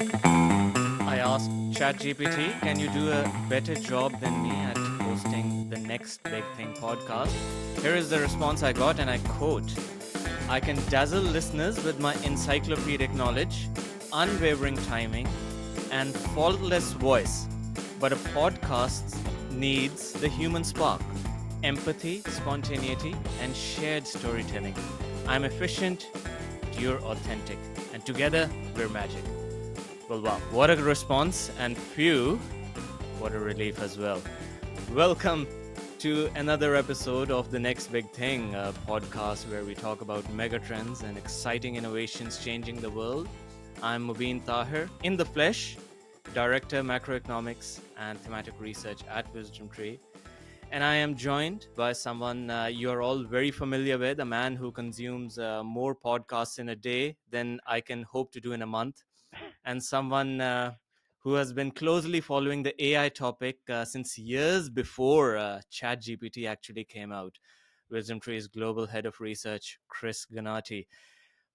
I asked ChatGPT, can you do a better job than me at hosting the Next Big Thing podcast? Here is the response I got, and I quote: I can dazzle listeners with my encyclopedic knowledge, unwavering timing, and faultless voice. But a podcast needs the human spark, empathy, spontaneity, and shared storytelling. I'm efficient, you're authentic, and together we're magic. Well, wow, what a response, and phew, what a relief as well. Welcome to another episode of The Next Big Thing, a podcast where we talk about megatrends and exciting innovations changing the world. I'm Mobeen Tahir, in the flesh, Director Macroeconomics and Thematic Research at Wisdom Tree. And I am joined by someone you're all very familiar with, a man who consumes more podcasts in a day than I can hope to do in a month, and someone who has been closely following the AI topic since years before ChatGPT actually came out. Wisdom Tree's global head of research, Chris Gannatti.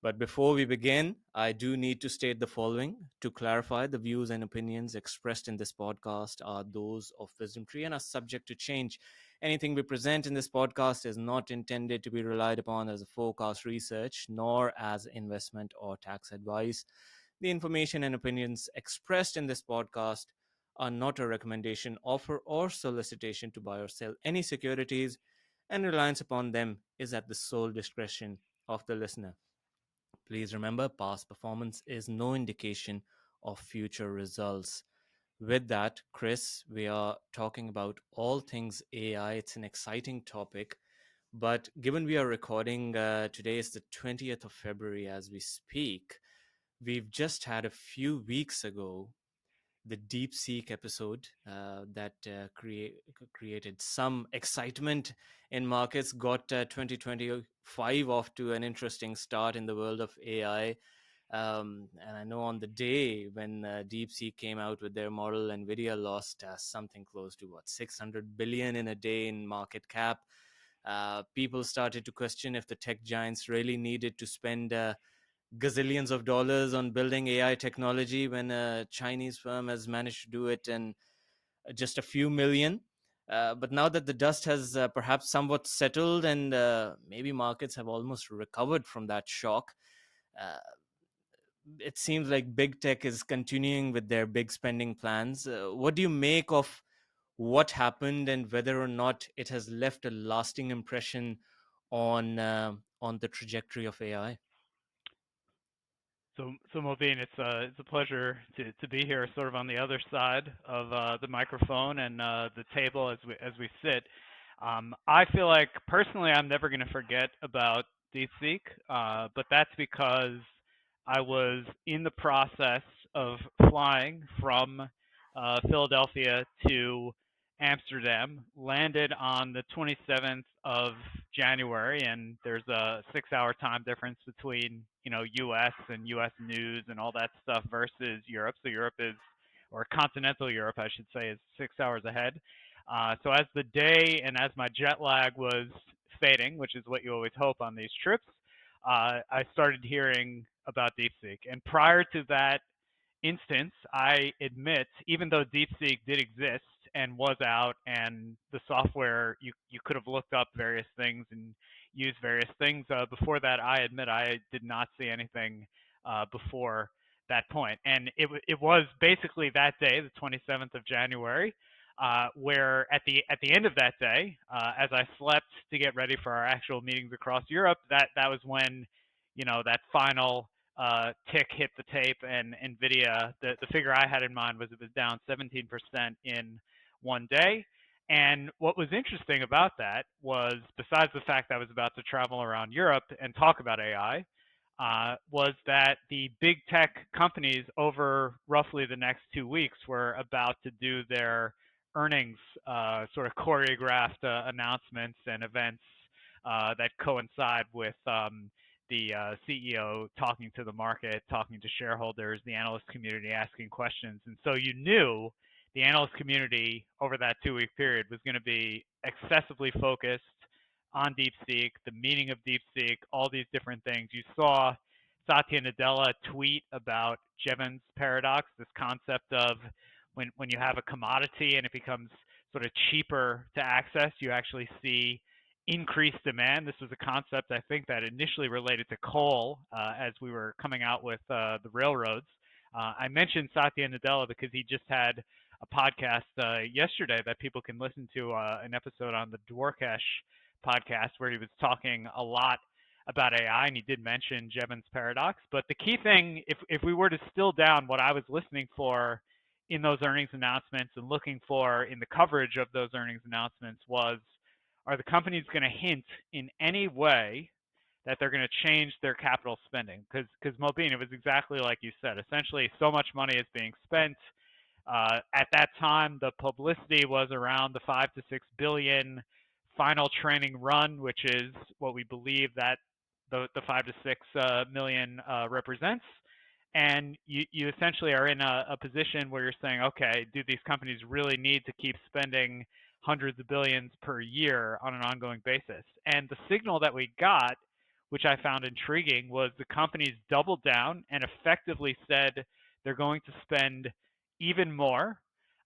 But before we begin, I do need to state the following. To clarify, the views and opinions expressed in this podcast are those of Wisdom Tree and are subject to change. Anything we present in this podcast is not intended to be relied upon as a forecast research, nor as investment or tax advice. The information and opinions expressed in this podcast are not a recommendation, offer, or solicitation to buy or sell any securities, and reliance upon them is at the sole discretion of the listener. Please remember, past performance is no indication of future results. With that, Chris, we are talking about all things AI. It's an exciting topic. But given we are recording, today is the 20th of February as we speak, we've just had a few weeks ago the DeepSeek episode that created some excitement in markets, got 2025 off to an interesting start in the world of AI. And I know on the day when DeepSeek came out with their model, Nvidia lost something close to what, 600 billion in a day in market cap. People started to question if the tech giants really needed to spend gazillions of dollars on building AI technology when a Chinese firm has managed to do it in just a few million. But now that the dust has perhaps somewhat settled and maybe markets have almost recovered from that shock, uh, it seems like big tech is continuing with their big spending plans. What do you make of what happened and whether or not it has left a lasting impression on the trajectory of AI? So Mobeen, it's a pleasure to be here, sort of on the other side of the microphone and the table as we sit. I feel like personally, I'm never going to forget about DeepSeek, but that's because I was in the process of flying from Philadelphia to Amsterdam, landed on the 27th of January, and there's a 6-hour time difference between U.S. and U.S. news and all that stuff versus Europe. So Europe is, or continental Europe, I should say, is 6 hours ahead. So as the day and as my jet lag was fading, which is what you always hope on these trips, I started hearing about DeepSeek. And prior to that instance, I admit, even though DeepSeek did exist and was out, and the software you could have looked up various things and used various things before that, I admit I did not see anything before that point. And it was basically that day, the 27th of January, where at the end of that day, as I slept to get ready for our actual meetings across Europe, that was when that final tick hit the tape, and Nvidia, the figure I had in mind was it was down 17% in one day. And what was interesting about that was, besides the fact that I was about to travel around Europe and talk about AI, was that the big tech companies over roughly the next 2 weeks were about to do their earnings sort of choreographed announcements and events that coincide with the CEO talking to the market, talking to shareholders, the analyst community asking questions. And so you knew the analyst community over that 2 week period was going to be excessively focused on DeepSeek, the meaning of DeepSeek, all these different things. You saw Satya Nadella tweet about Jevons paradox, this concept of when you have a commodity and it becomes sort of cheaper to access, you actually see increased demand. This was a concept I think that initially related to coal as we were coming out with the railroads. I mentioned Satya Nadella because he just had a podcast yesterday that people can listen to, an episode on the Dwarkesh podcast where he was talking a lot about AI, and he did mention Jevons paradox. But the key thing, if we were to distill down what I was listening for in those earnings announcements and looking for in the coverage of those earnings announcements, was are the companies going to hint in any way that they're going to change their capital spending? Because Mobeen, it was exactly like you said. Essentially, so much money is being spent. At that time, the publicity was around the 5 to 6 billion final training run, which is what we believe that the 5 to 6 million represents. And you essentially are in a position where you're saying, okay, do these companies really need to keep spending hundreds of billions per year on an ongoing basis? And the signal that we got, which I found intriguing, was the companies doubled down and effectively said they're going to spend even more.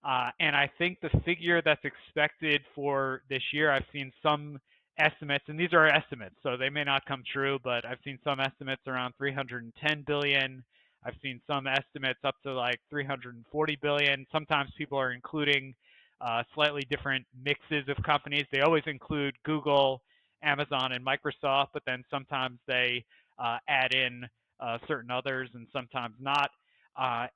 And I think the figure that's expected for this year, I've seen some estimates, and these are estimates, so they may not come true, but I've seen some estimates around 310 billion. I've seen some estimates up to like 340 billion. Sometimes people are including slightly different mixes of companies. They always include Google, Amazon, and Microsoft, but then sometimes they add in certain others and sometimes not.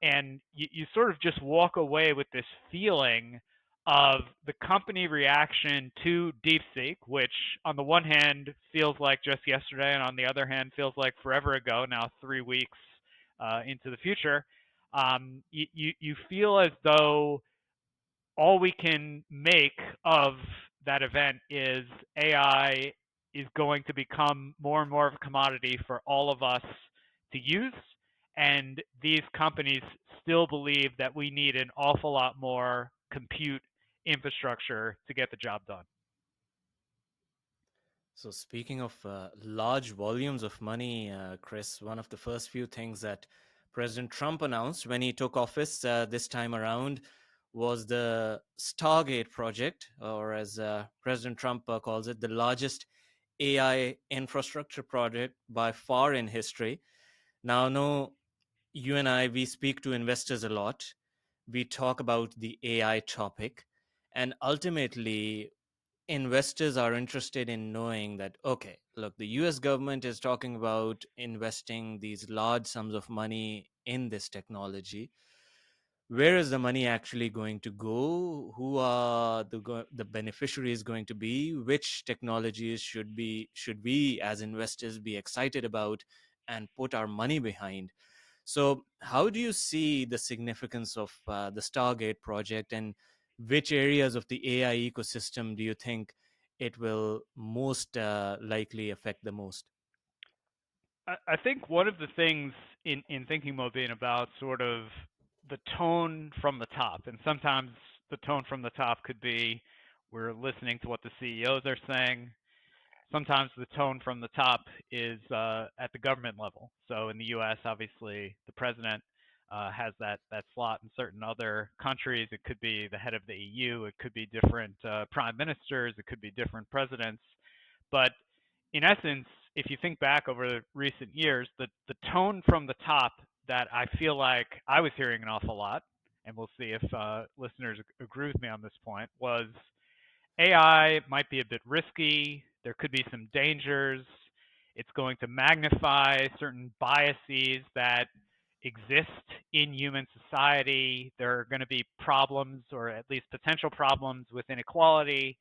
And you sort of just walk away with this feeling of the company reaction to DeepSeek, which on the one hand feels like just yesterday, and on the other hand feels like forever ago, now 3 weeks into the future. You feel as though all we can make of that event is AI is going to become more and more of a commodity for all of us to use. And these companies still believe that we need an awful lot more compute infrastructure to get the job done. So, speaking of large volumes of money, Chris, one of the first few things that President Trump announced when he took office this time around was the Stargate project, or as President Trump calls it, the largest AI infrastructure project by far in history. Now, no, you and I, we speak to investors a lot. We talk about the AI topic, and ultimately, investors are interested in knowing that, okay, look, the US government is talking about investing these large sums of money in this technology. Where is the money actually going to go? Who are the beneficiaries going to be? Which technologies should we as investors be excited about and put our money behind? So, how do you see the significance of the Stargate project, and which areas of the AI ecosystem do you think it will most likely affect the most? I think one of the things in thinking, Mobeen, about sort of the tone from the top, and sometimes the tone from the top could be we're listening to what the CEOs are saying. Sometimes the tone from the top is at the government level. So in the U.S., obviously, the president has that slot. In certain other countries, it could be the head of the EU. It could be different prime ministers. It could be different presidents. But in essence, if you think back over the recent years, the tone from the top that I feel like I was hearing an awful lot, and we'll see if listeners agree with me on this point, was AI might be a bit risky. There could be some dangers. It's going to magnify certain biases that exist in human society. There are going to be problems, or at least potential problems, with inequality.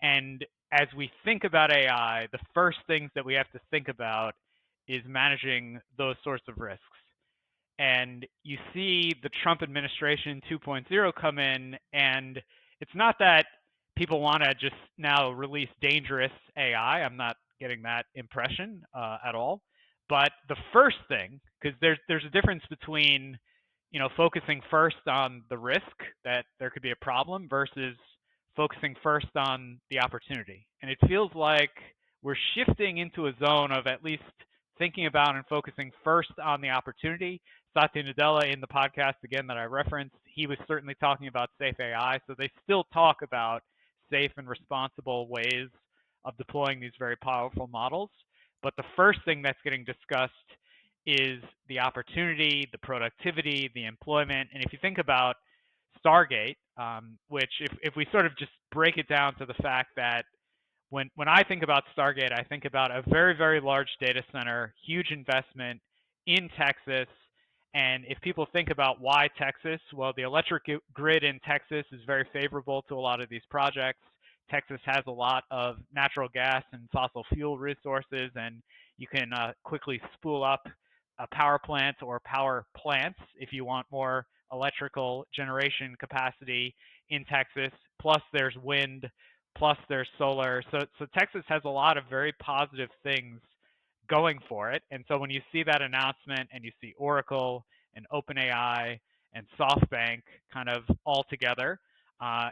And as we think about AI, the first things that we have to think about is managing those sorts of risks. And you see the Trump administration 2.0 come in, and it's not that people want to just now release dangerous AI. I'm not getting that impression at all. But the first thing, because there's a difference between focusing first on the risk that there could be a problem versus focusing first on the opportunity. And it feels like we're shifting into a zone of at least thinking about and focusing first on the opportunity. Satya Nadella in the podcast again that I referenced, he was certainly talking about safe AI. So they still talk about safe and responsible ways of deploying these very powerful models. But the first thing that's getting discussed is the opportunity, the productivity, the employment. And if you think about Stargate, which if we sort of just break it down to the fact that when I think about Stargate, I think about a very, very large data center, huge investment in Texas. And if people think about why Texas, well, the electric grid in Texas is very favorable to a lot of these projects. Texas has a lot of natural gas and fossil fuel resources, and you can quickly spool up a power plant or power plants if you want more electrical generation capacity in Texas. Plus, there's wind, plus there's solar. So Texas has a lot of very positive things going for it. And so when you see that announcement and you see Oracle and OpenAI and SoftBank kind of all together,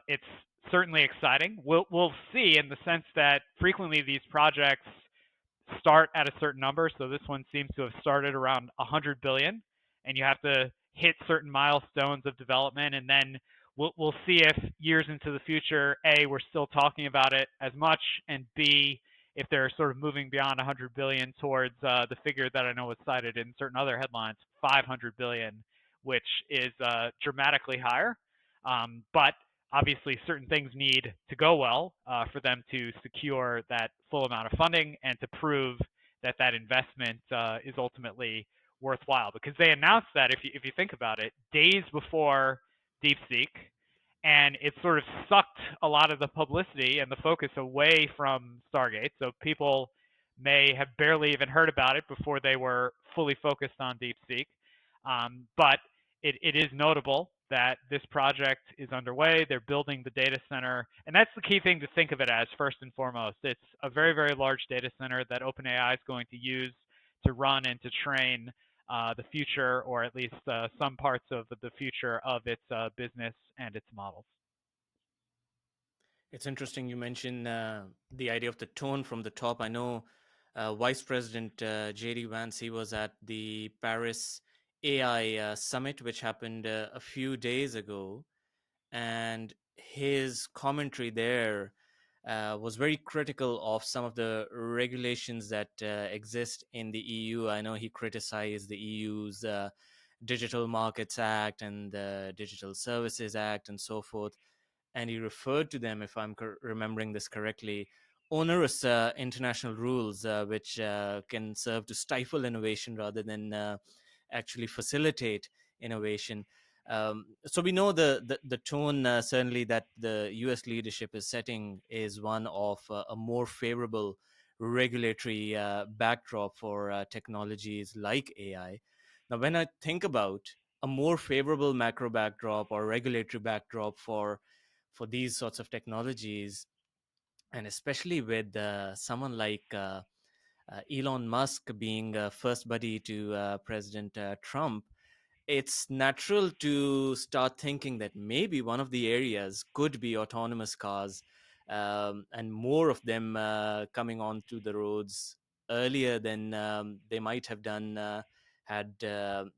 it's certainly exciting. We'll see in the sense that frequently these projects start at a certain number. So this one seems to have started around 100 billion, and you have to hit certain milestones of development, and then we'll see if years into the future, A, we're still talking about it as much, and B, if they're sort of moving beyond 100 billion towards the figure that I know was cited in certain other headlines, 500 billion, which is dramatically higher. But obviously, certain things need to go well for them to secure that full amount of funding and to prove that that investment is ultimately worthwhile. Because they announced that, if you think about it, days before DeepSeek, and it sort of sucked a lot of the publicity and the focus away from Stargate. So people may have barely even heard about it before they were fully focused on DeepSeek. But it is notable that this project is underway. They're building the data center, and that's the key thing to think of it as first and foremost. It's a very, very large data center that OpenAI is going to use to run and to train the future, or at least some parts of the future of its business and its models. It's interesting you mentioned the idea of the tone from the top. I know Vice President JD Vance, he was at the Paris AI summit, which happened a few days ago. And his commentary there was very critical of some of the regulations that exist in the EU. I know he criticized the EU's Digital Markets Act and the Digital Services Act and so forth, and he referred to them, if I'm remembering this correctly, onerous international rules which can serve to stifle innovation rather than actually facilitate innovation. So we know the tone certainly that the U.S. leadership is setting is one of a more favorable regulatory backdrop for technologies like AI. Now, when I think about a more favorable macro backdrop or regulatory backdrop for these sorts of technologies, and especially with someone like Elon Musk being first buddy to President Trump, it's natural to start thinking that maybe one of the areas could be autonomous cars, and more of them coming onto the roads earlier than they might have done had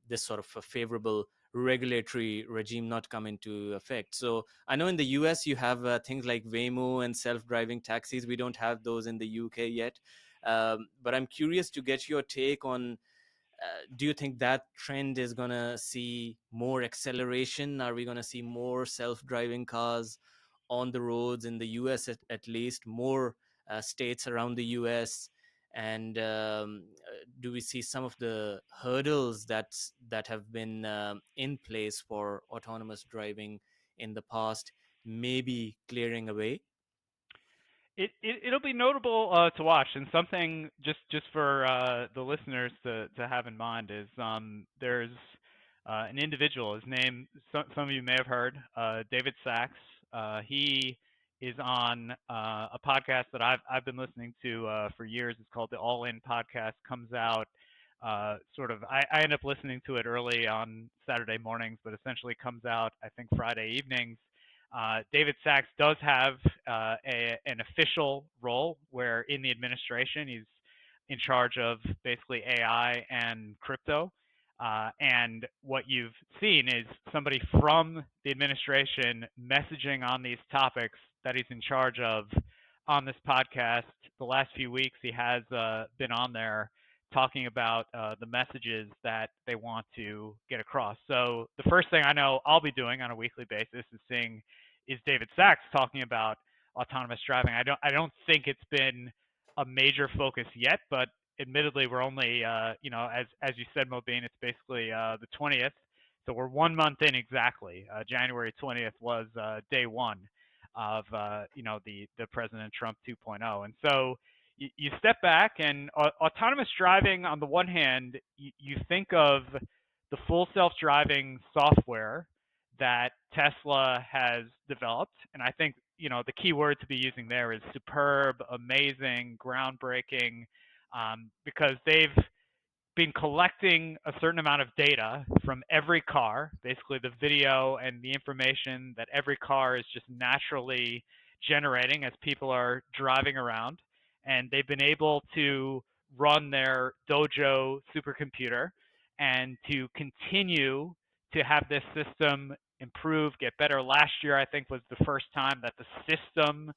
this sort of a favorable regulatory regime not come into effect. So I know in the US you have things like Waymo and self-driving taxis. We don't have those in the UK yet. But I'm curious to get your take on, do you think that trend is going to see more acceleration? Are we going to see more self-driving cars on the roads in the US, at least more states around the US? And do we see some of the hurdles that have been in place for autonomous driving in the past maybe clearing away? It'll be notable to watch, and something just for the listeners to have in mind is there's an individual. His name, some of you may have heard, David Sachs. He is on a podcast that I've been listening to for years. It's called the All In Podcast. Comes out sort of. I end up listening to it early on Saturday mornings, but essentially comes out I think Friday evenings. David Sachs does have an official role where in the administration he's in charge of basically AI and crypto. And what you've seen is somebody from the administration messaging on these topics that he's in charge of on this podcast. The last few weeks, he has been on there talking about the messages that they want to get across. So the first thing I know I'll be doing on a weekly basis is seeing is David Sachs talking about autonomous driving. I don't think it's been a major focus yet, but admittedly we're only as you said, Mobeen, it's basically the 20th. So we're 1 month in exactly. January 20th was day one of the President Trump 2.0. And so you step back and autonomous driving, on the one hand, you think of the full self-driving software that Tesla has developed. And I think, the key word to be using there is superb, amazing, groundbreaking, because they've been collecting a certain amount of data from every car, basically the video and the information that every car is just naturally generating as people are driving around. And they've been able to run their Dojo supercomputer and to continue to have this system improve, get better. Last year, I think, was the first time that the system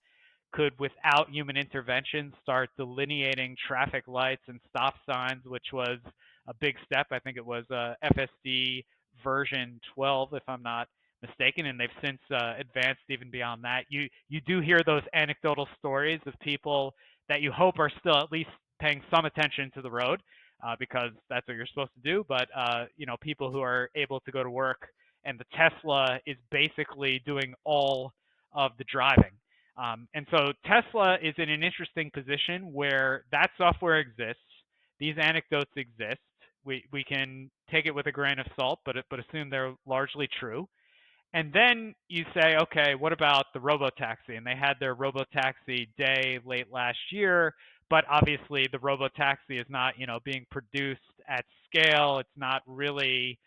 could, without human intervention, start delineating traffic lights and stop signs, which was a big step. I think it was FSD version 12, if I'm not mistaken, and they've since advanced even beyond that. You do hear those anecdotal stories of people that you hope are still at least paying some attention to the road, because that's what you're supposed to do. But people who are able to go to work, and the Tesla is basically doing all of the driving. And so Tesla is in an interesting position where that software exists, these anecdotes exist. We can take it with a grain of salt, but assume they're largely true. And then you say, okay, what about the robotaxi? And they had their robotaxi day late last year, but obviously the robotaxi is not, being produced at scale. It's not really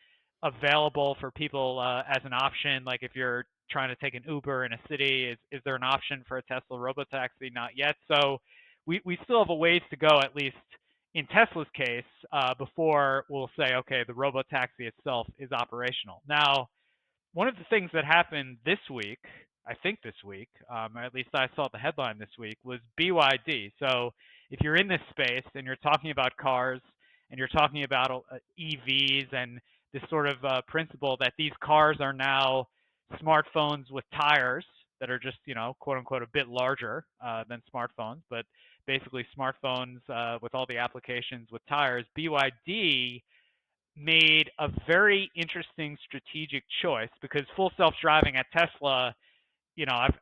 available for people as an option. Like if you're trying to take an Uber in a city, is there an option for a Tesla robotaxi? Not yet. So we still have a ways to go, at least in Tesla's case, before we'll say, okay, the robotaxi itself is operational. Now, one of the things that happened this week, I think this week, or at least I saw the headline this week, was BYD. So if you're in this space and you're talking about cars and you're talking about EVs and this sort of principle that these cars are now smartphones with tires that are just, quote unquote, a bit larger than smartphones, but basically smartphones with all the applications with tires, BYD made a very interesting strategic choice, because full self-driving at Tesla,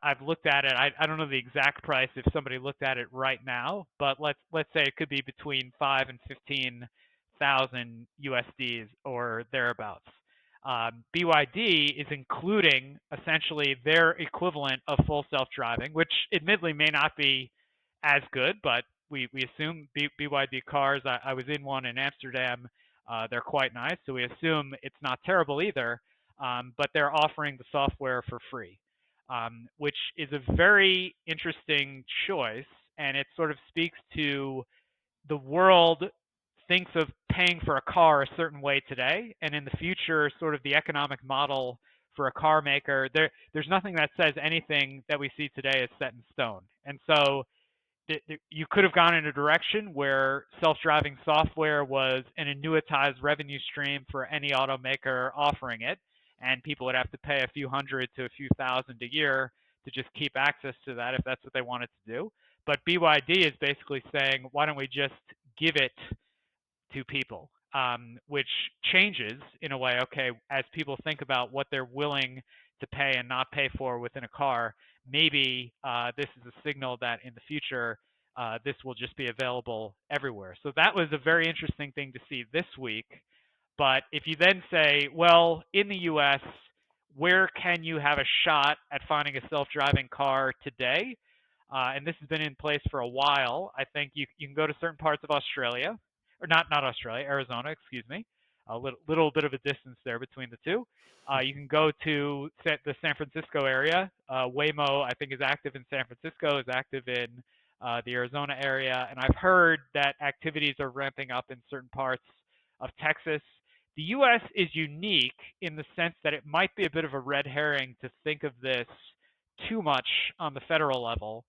I've looked at it. I don't know the exact price if somebody looked at it right now, but let's say it could be between 5 and 15,000 USDs or thereabouts. BYD is including essentially their equivalent of full self-driving, which admittedly may not be as good, but we assume BYD cars. I was in one in Amsterdam. They're quite nice, so we assume it's not terrible either. But they're offering the software for free, which is a very interesting choice, and it sort of speaks to the world thinks of paying for a car a certain way today, and in the future, sort of the economic model for a car maker. There's nothing that says anything that we see today is set in stone, and so you could have gone in a direction where self-driving software was an annuitized revenue stream for any automaker offering it, and people would have to pay a few hundred to a few thousand a year to just keep access to that if that's what they wanted to do. But BYD is basically saying, why don't we just give it to people, which changes in a way, okay, as people think about what they're willing to pay and not pay for within a car, maybe this is a signal that in the future, this will just be available everywhere. So that was a very interesting thing to see this week. But if you then say, well, in the US, where can you have a shot at finding a self-driving car today? And this has been in place for a while. I think you can go to certain parts of Australia, or not Australia, Arizona, excuse me. A little bit of a distance there between the two. You can go to the San Francisco area. Waymo, I think, is active in San Francisco, is active in the Arizona area, and I've heard that activities are ramping up in certain parts of Texas. The U.S. is unique in the sense that it might be a bit of a red herring to think of this too much on the federal level.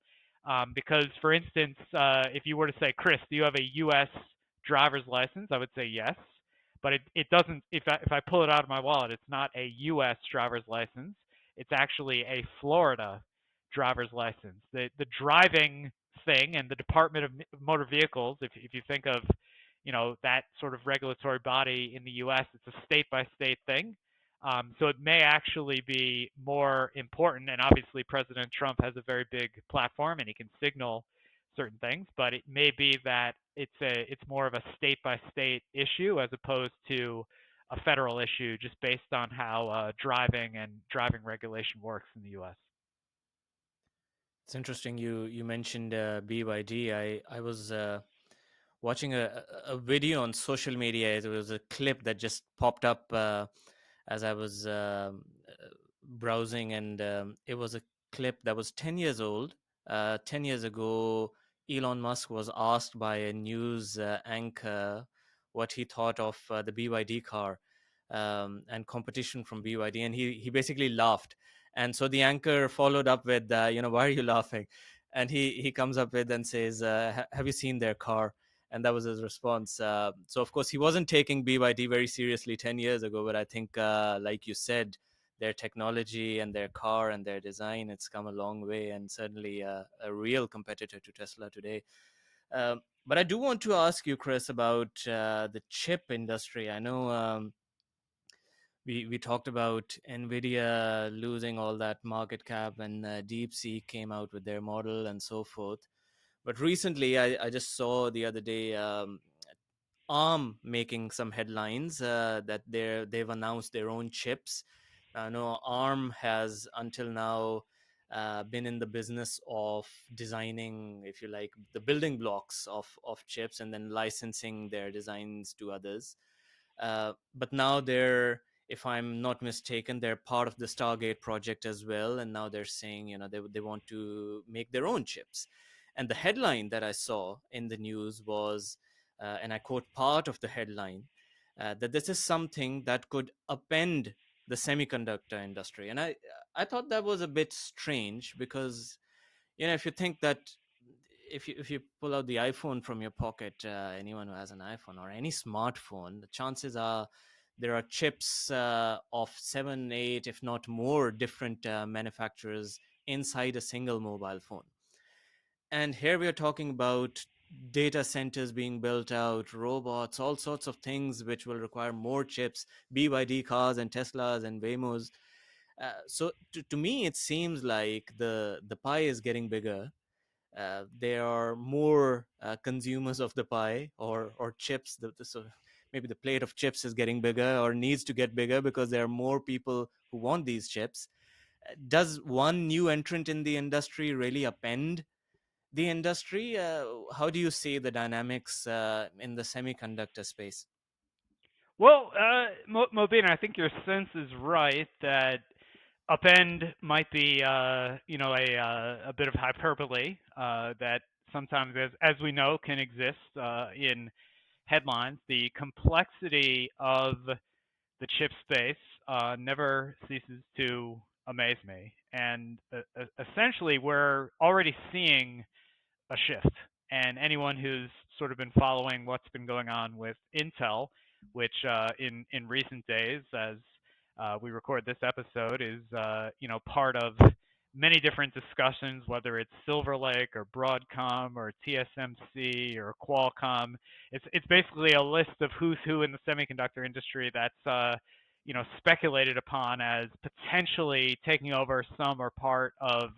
Because, for instance, if you were to say, Chris, do you have a U.S. driver's license? I would say yes. But it doesn't, if I pull it out of my wallet, it's not a U.S. driver's license. It's actually a Florida driver's license. The driving thing and the Department of Motor Vehicles, if you think of that sort of regulatory body in the U.S., it's a state by state thing. So it may actually be more important, and obviously President Trump has a very big platform and he can signal certain things, but it may be that it's more of a state by state issue as opposed to a federal issue, just based on how driving and driving regulation works in the U.S. It's interesting you mentioned BYD. I was watching a video on social media. It was a clip that just popped up as I was browsing, and it was a clip that was 10 years old. 10 years ago, Elon Musk was asked by a news anchor what he thought of the BYD car and competition from BYD, and he basically laughed. And so the anchor followed up with, why are you laughing? And he comes up with and says, have you seen their car? And that was his response. So of course he wasn't taking BYD very seriously 10 years ago, but I think, like you said, their technology and their car and their design, it's come a long way, and certainly a real competitor to Tesla today. But I do want to ask you, Chris, about the chip industry. I know we talked about Nvidia losing all that market cap, and DeepSeek came out with their model and so forth. But recently, I just saw the other day ARM making some headlines that they've announced their own chips. I know ARM has until now been in the business of designing, if you like, the building blocks of chips and then licensing their designs to others. But now they're, if I'm not mistaken, they're part of the Stargate project as well. And now they're saying, they want to make their own chips. And the headline that I saw in the news was, and I quote part of the headline, that this is something that could upend the semiconductor industry. And I thought that was a bit strange because, if you think that if you pull out the iPhone from your pocket, anyone who has an iPhone or any smartphone, the chances are there are chips of 7, 8, if not more, different manufacturers inside a single mobile phone. And here we are talking about data centers being built out, robots, all sorts of things which will require more chips, BYD cars and Teslas and Waymos. So to me, it seems like the pie is getting bigger. There are more consumers of the pie, or chips. So maybe the plate of chips is getting bigger or needs to get bigger because there are more people who want these chips. Does one new entrant in the industry really upend the industry? How do you see the dynamics in the semiconductor space? Well, Mobeen, I think your sense is right that upend might be, a bit of hyperbole that sometimes, as we know, can exist in headlines. The complexity of the chip space never ceases to amaze me, and essentially, we're already seeing a shift. And anyone who's sort of been following what's been going on with Intel, which in recent days, as we record this episode, is part of many different discussions, whether it's Silver Lake or Broadcom or TSMC or Qualcomm. It's basically a list of who's who in the semiconductor industry that's speculated upon as potentially taking over some or part of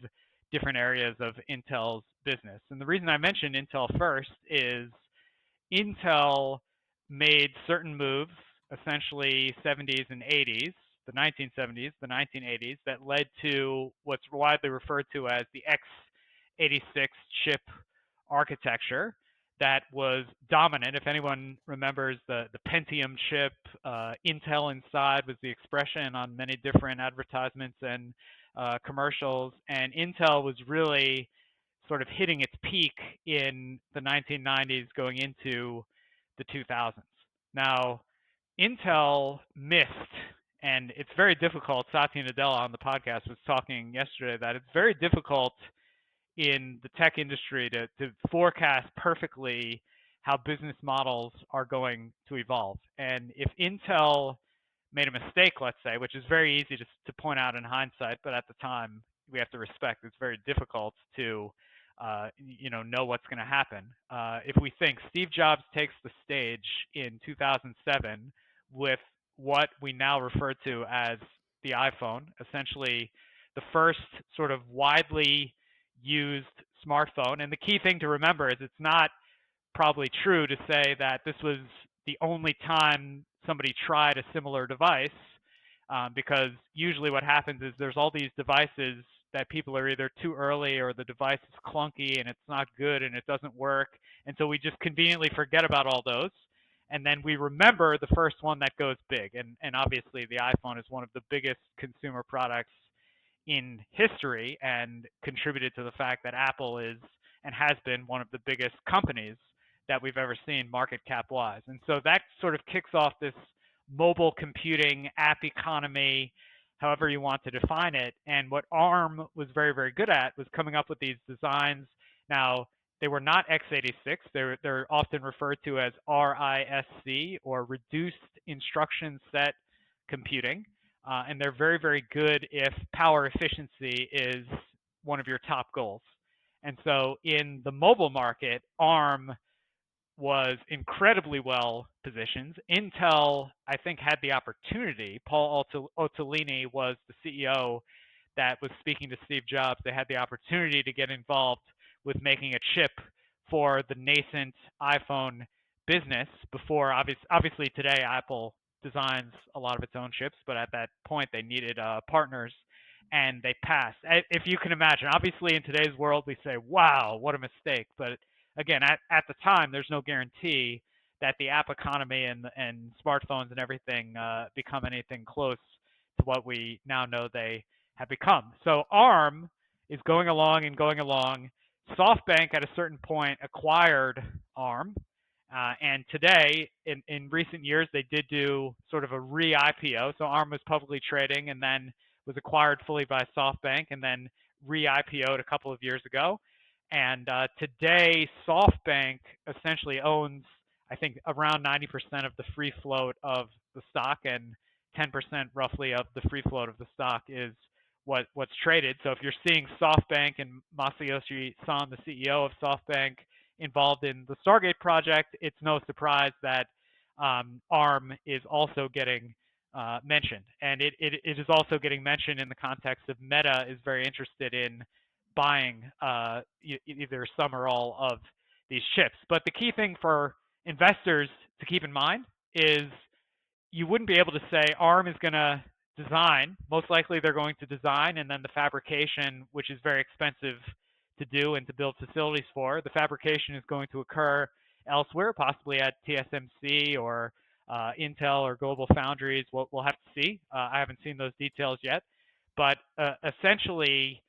different areas of Intel's business. And the reason I mentioned Intel first is Intel made certain moves, essentially 70s and 80s, the 1970s, the 1980s, that led to what's widely referred to as the x86 chip architecture that was dominant. If anyone remembers the Pentium chip, Intel inside was the expression on many different advertisements and commercials, and Intel was really sort of hitting its peak in the 1990s going into the 2000s. Now, Intel missed, and it's very difficult. Satya Nadella on the podcast was talking yesterday that it's very difficult in the tech industry to forecast perfectly how business models are going to evolve. And if Intel made a mistake, let's say, which is very easy to point out in hindsight, but at the time we have to respect it's very difficult to know what's going to happen. If we think Steve Jobs takes the stage in 2007 with what we now refer to as the iPhone, essentially the first sort of widely used smartphone. And the key thing to remember is it's not probably true to say that this was the only time somebody tried a similar device, because usually what happens is there's all these devices that people are either too early or the device is clunky and it's not good and it doesn't work. And so we just conveniently forget about all those. And then we remember the first one that goes big. And obviously, the iPhone is one of the biggest consumer products in history and contributed to the fact that Apple is and has been one of the biggest companies that we've ever seen market cap wise. And so that sort of kicks off this mobile computing app economy, however you want to define it. And what ARM was very, very good at was coming up with these designs. Now, they were not x86. They're often referred to as RISC, or reduced instruction set computing. And they're very, very good if power efficiency is one of your top goals. And so in the mobile market, ARM was incredibly well positioned. Intel, I think, had the opportunity. Paul Otellini was the CEO that was speaking to Steve Jobs. They had the opportunity to get involved with making a chip for the nascent iPhone business before, obviously today Apple designs a lot of its own chips, but at that point they needed partners, and they passed. If you can imagine, obviously in today's world we say, wow, what a mistake. But again, at the time, there's no guarantee that the app economy and smartphones and everything become anything close to what we now know they have become. So ARM is going along and going along. SoftBank at a certain point acquired ARM. And today, in recent years, they did do sort of a re-IPO. So ARM was publicly trading and then was acquired fully by SoftBank and then re-IPO'd a couple of years ago. And today, SoftBank essentially owns, I think, around 90% of the free float of the stock, and 10% roughly of the free float of the stock is what's traded. So if you're seeing SoftBank and Masayoshi Son, the CEO of SoftBank, involved in the Stargate project, it's no surprise that ARM is also getting mentioned. And it is also getting mentioned in the context of Meta is very interested in buying either some or all of these chips. But the key thing for investors to keep in mind is you wouldn't be able to say ARM is going to design. Most likely they're going to design, and then the fabrication, which is very expensive to do and to build facilities for, the fabrication is going to occur elsewhere, possibly at TSMC or Intel or Global Foundries. We'll have to see. I haven't seen those details yet. But essentially,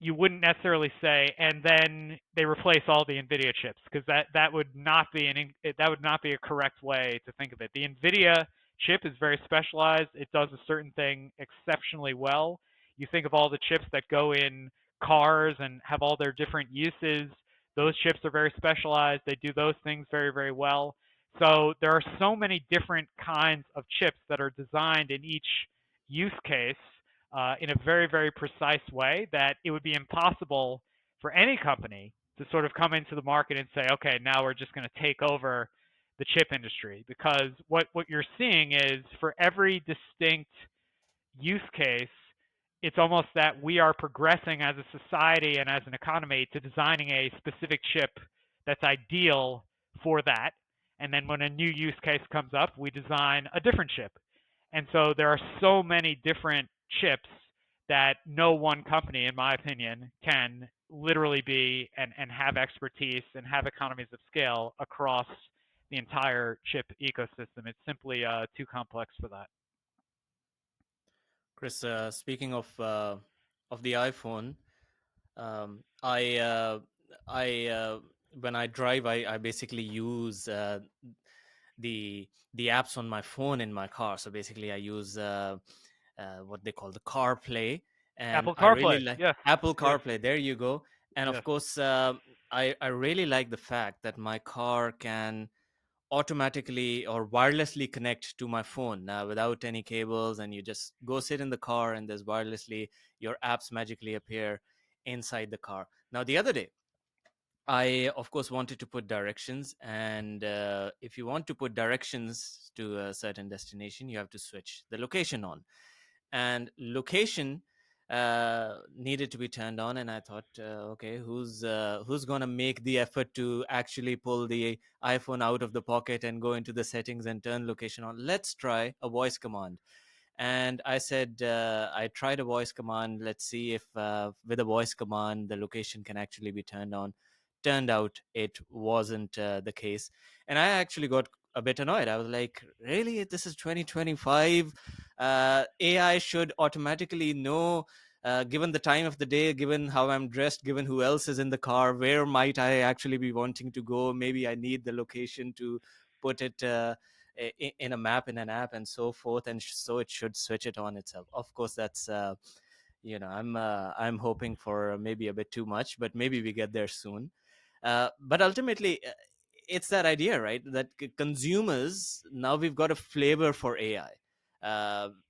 you wouldn't necessarily say, and then they replace all the NVIDIA chips, because that would not be a correct way to think of it. The NVIDIA chip is very specialized. It does a certain thing exceptionally well. You think of all the chips that go in cars and have all their different uses. Those chips are very specialized. They do those things very, very well. So there are so many different kinds of chips that are designed in each use case in a very, very precise way that it would be impossible for any company to sort of come into the market and say, okay, now we're just going to take over the chip industry. Because what you're seeing is for every distinct use case, it's almost that we are progressing as a society and as an economy to designing a specific chip that's ideal for that. And then when a new use case comes up, we design a different chip. And so there are so many different chips that no one company, in my opinion, can literally be and have expertise and have economies of scale across the entire chip ecosystem. It's simply too complex for that. Chris, speaking of the iPhone, I I when I drive, I basically use the the apps on my phone in my car. So basically, I use what they call the CarPlay, and Apple I really CarPlay. like Yes. Apple Yes. CarPlay. There you go. And of Yes. course, I really like the fact that my car can automatically or wirelessly connect to my phone without any cables, and you just go sit in the car, and there's wirelessly your apps magically appear inside the car. Now, the other day, I, of course, wanted to put directions, and if you want to put directions to a certain destination, you have to switch the location on, and location needed to be turned on. And I thought, okay, who's gonna make the effort to actually pull the iPhone out of the pocket and go into the settings and turn location on? Let's try a voice command. And I said, I tried a voice command. Let's see if with a voice command the location can actually be turned on. Turned out it wasn't the case, and I actually got a bit annoyed. I was like, really, this is 2025. AI should automatically know, given the time of the day, given how I'm dressed, given who else is in the car, where might I actually be wanting to go. Maybe I need the location to put it in a map, in an app, and so forth, and so it should switch it on itself. Of course, that's I'm hoping for maybe a bit too much, but maybe we get there soon. But ultimately, it's that idea, right? That consumers, now we've got a flavor for AI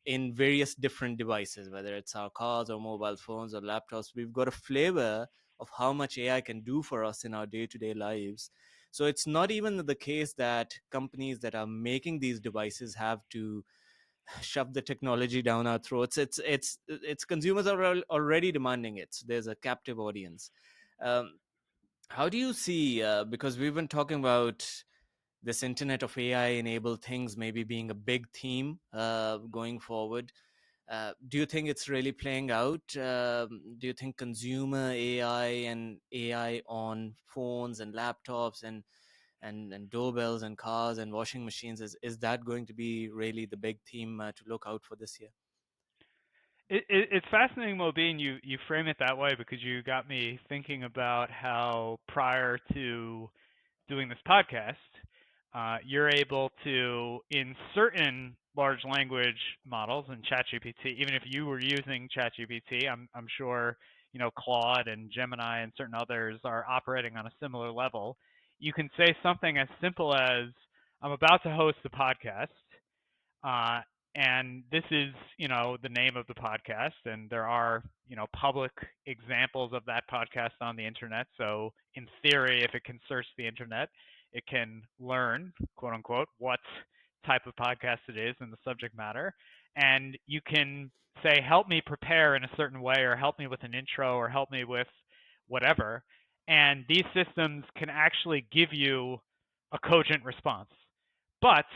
in various different devices, whether it's our cars or mobile phones or laptops. We've got a flavor of how much AI can do for us in our day-to-day lives. So it's not even the case that companies that are making these devices have to shove the technology down our throats. It's consumers are already demanding it. So there's a captive audience. Um, how do you see? Because we've been talking about this Internet of AI enabled things maybe being a big theme going forward. Do you think it's really playing out? Do you think consumer AI and AI on phones and laptops and doorbells and cars and washing machines, is that going to be really the big theme to look out for this year? It's fascinating, Mobeen. You frame it that way because you got me thinking about how prior to doing this podcast, you're able to, in certain large language models and ChatGPT, even if you were using ChatGPT, I'm sure Claude and Gemini and certain others are operating on a similar level. You can say something as simple as, "I'm about to host a podcast. Uh, and this is, the name of the podcast, and there are, public examples of that podcast on the internet. So in theory, if it can search the internet, it can learn, quote unquote, what type of podcast it is and the subject matter. And you can say, help me prepare in a certain way, or help me with an intro, or help me with whatever. And these systems can actually give you a cogent response. But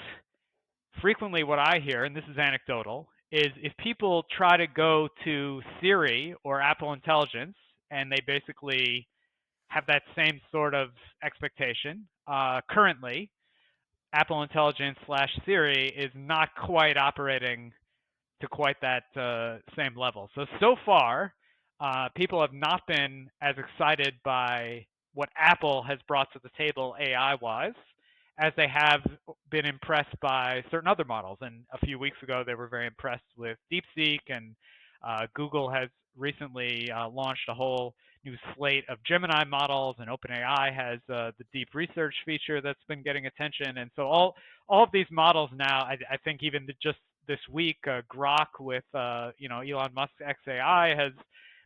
frequently what I hear, and this is anecdotal, is if people try to go to Siri or Apple Intelligence and they basically have that same sort of expectation, currently Apple Intelligence slash Siri is not quite operating to quite that same level. So far, people have not been as excited by what Apple has brought to the table AI wise as they have been impressed by certain other models. And a few weeks ago, they were very impressed with DeepSeek, and Google has recently launched a whole new slate of Gemini models, and OpenAI has the deep research feature that's been getting attention. And so all of these models now, I think even just this week, Grok with Elon Musk's XAI has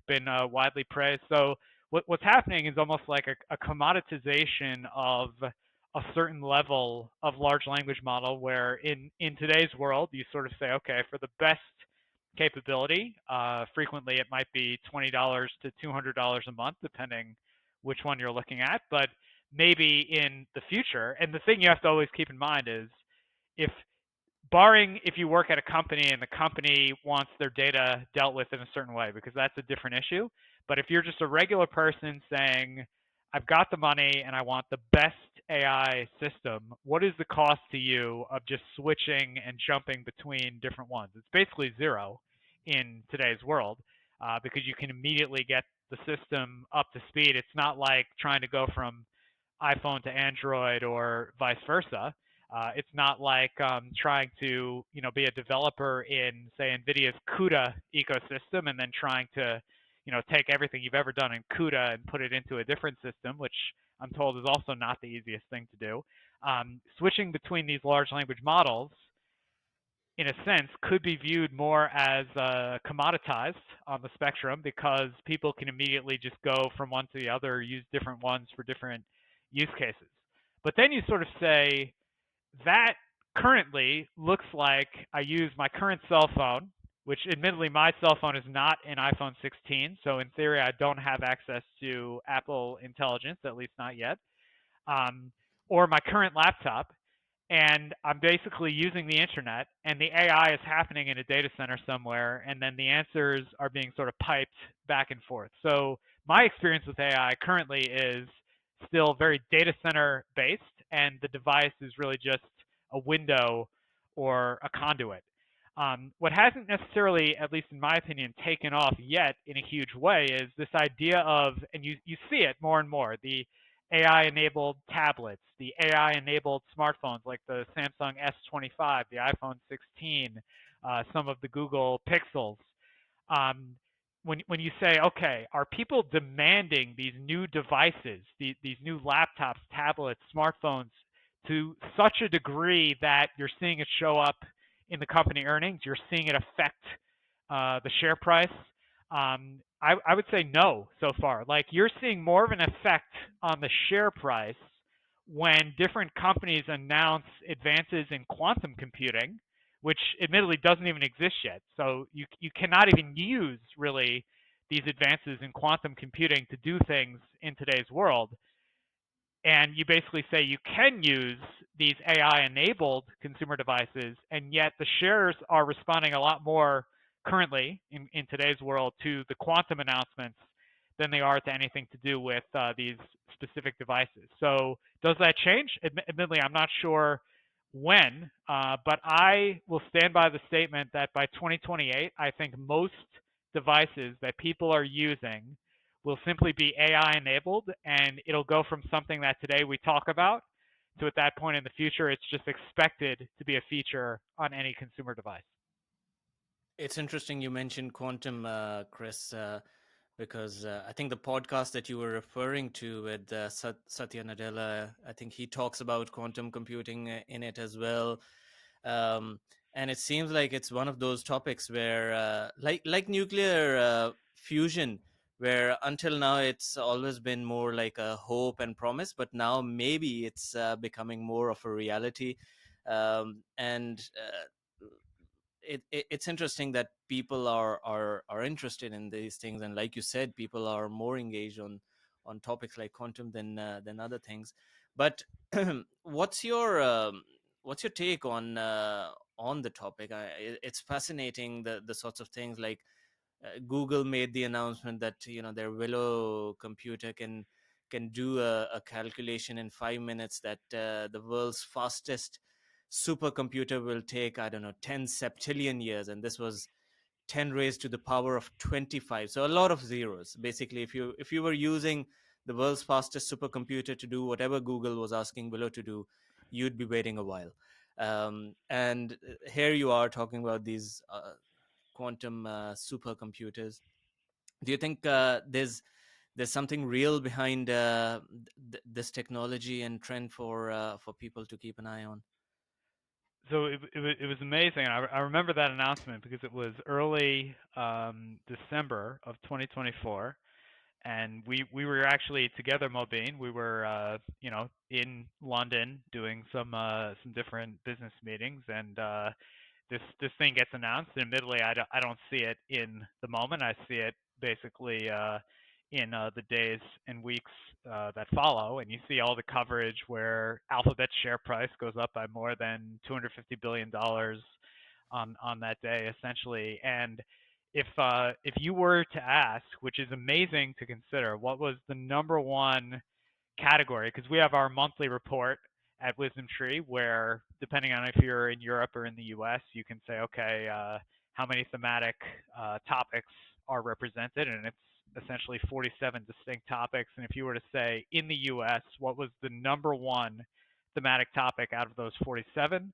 been widely praised. So what's happening is almost like a commoditization of a certain level of large language model, where in today's world you sort of say, okay, for the best capability, frequently it might be $20 to $200 a month, depending which one you're looking at. But maybe in the future, and the thing you have to always keep in mind is, if barring if you work at a company and the company wants their data dealt with in a certain way, because that's a different issue. But if you're just a regular person saying, I've got the money and I want the best AI system, what is the cost to you of just switching and jumping between different ones? It's basically zero in today's world, because you can immediately get the system up to speed. It's not like trying to go from iPhone to Android or vice versa. It's not like trying to be a developer in say NVIDIA's CUDA ecosystem and then trying to take everything you've ever done in CUDA and put it into a different system, which I'm told is also not the easiest thing to do. Switching between these large language models in a sense, could be viewed more as commoditized on the spectrum because people can immediately just go from one to the other, use different ones for different use cases. But then you sort of say, that currently looks like I use my current cell phone, which admittedly my cell phone is not an iPhone 16, so in theory I don't have access to Apple Intelligence, at least not yet, um, or my current laptop, and I'm basically using the internet, and the AI is happening in a data center somewhere, and then the answers are being sort of piped back and forth. So my experience with AI currently is still very data center based, and the device is really just a window or a conduit. What hasn't necessarily, at least in my opinion, taken off yet in a huge way is this idea of, and you see it more and more, the AI-enabled tablets, the AI-enabled smartphones like the Samsung S25, the iPhone 16, some of the Google Pixels. Um, when you say, okay, are people demanding these new devices, these new laptops, tablets, smartphones, to such a degree that you're seeing it show up in the company earnings, you're seeing it affect the share price? I would say no so far. Like you're seeing more of an effect on the share price when different companies announce advances in quantum computing, which admittedly doesn't even exist yet. So you cannot even use really these advances in quantum computing to do things in today's world. And you basically say you can use these AI enabled consumer devices, and yet the shares are responding a lot more currently in today's world to the quantum announcements than they are to anything to do with these specific devices. So does that change? Admittedly, I'm not sure when, but I will stand by the statement that by 2028, I think most devices that people are using will simply be AI enabled, and it'll go from something that today we talk about to at that point in the future, it's just expected to be a feature on any consumer device. It's interesting you mentioned quantum, Chris, because I think the podcast that you were referring to with Satya Nadella, I think he talks about quantum computing in it as well. Um, and it seems like it's one of those topics where, like nuclear fusion, where until now it's always been more like a hope and promise, but now maybe it's becoming more of a reality. And it's interesting that people are interested in these things, and like you said, people are more engaged on topics like quantum than other things. But what's your take on the topic? It's fascinating, the sorts of things like Google made the announcement that their Willow computer can do a calculation in 5 minutes that the world's fastest supercomputer will take, I don't know, 10 septillion years, and this was 10 raised to the power of 25. So a lot of zeros. Basically, if you were using the world's fastest supercomputer to do whatever Google was asking Willow to do, you'd be waiting a while. And here you are talking about these quantum supercomputers. Do you think there's something real behind this technology and trend for people to keep an eye on? So it was amazing. I remember that announcement because it was early December of 2024, and we were actually together, Mobeen. We were in London doing some different business meetings, and this thing gets announced. And admittedly, I don't see it in the moment. I see it basically in the days and weeks that follow, and you see all the coverage where Alphabet's share price goes up by more than $250 billion on that day, essentially. And if you were to ask, which is amazing to consider, what was the number one category, because we have our monthly report at Wisdom Tree where, depending on if you're in Europe or in the US, you can say, okay, how many thematic topics are represented, and it's essentially 47 distinct topics. And if you were to say in the U.S., what was the number one thematic topic out of those 47?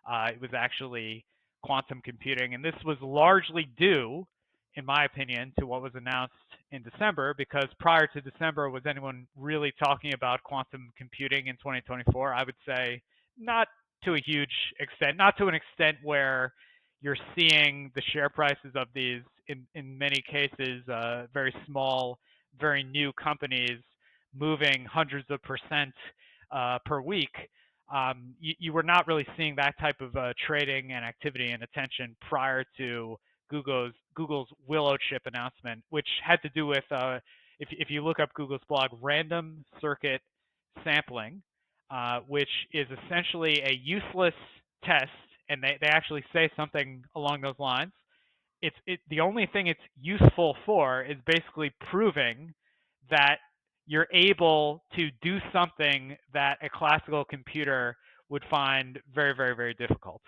It was actually quantum computing, and this was largely due, in my opinion, to what was announced in December, because prior to December, was anyone really talking about quantum computing in 2024? I would say not to a huge extent, not to an extent where you're seeing the share prices of these, in many cases, very small, very new companies moving hundreds of percent per week. You were not really seeing that type of trading and activity and attention prior to Google's Willow chip announcement, which had to do with, if you look up Google's blog, random circuit sampling, which is essentially a useless test, and they actually say something along those lines. The only thing it's useful for is basically proving that you're able to do something that a classical computer would find very, very, very difficult.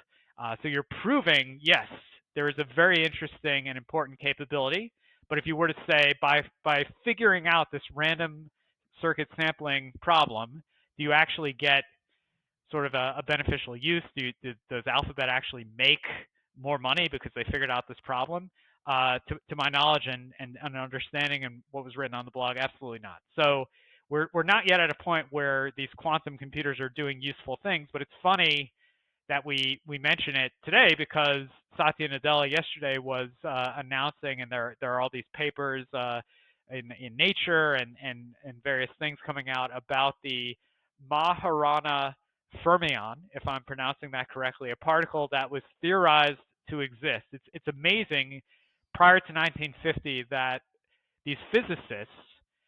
So you're proving, yes, there is a very interesting and important capability, but if you were to say by figuring out this random circuit sampling problem, do you actually get sort of a beneficial use? Does Alphabet actually make more money because they figured out this problem? To my knowledge and understanding and what was written on the blog, absolutely not. So we're not yet at a point where these quantum computers are doing useful things, but it's funny that we mention it today because Satya Nadella yesterday was announcing, and there are all these papers in Nature and various things coming out about the Majorana fermion, if I'm pronouncing that correctly, a particle that was theorized to exist. It's amazing prior to 1950 that these physicists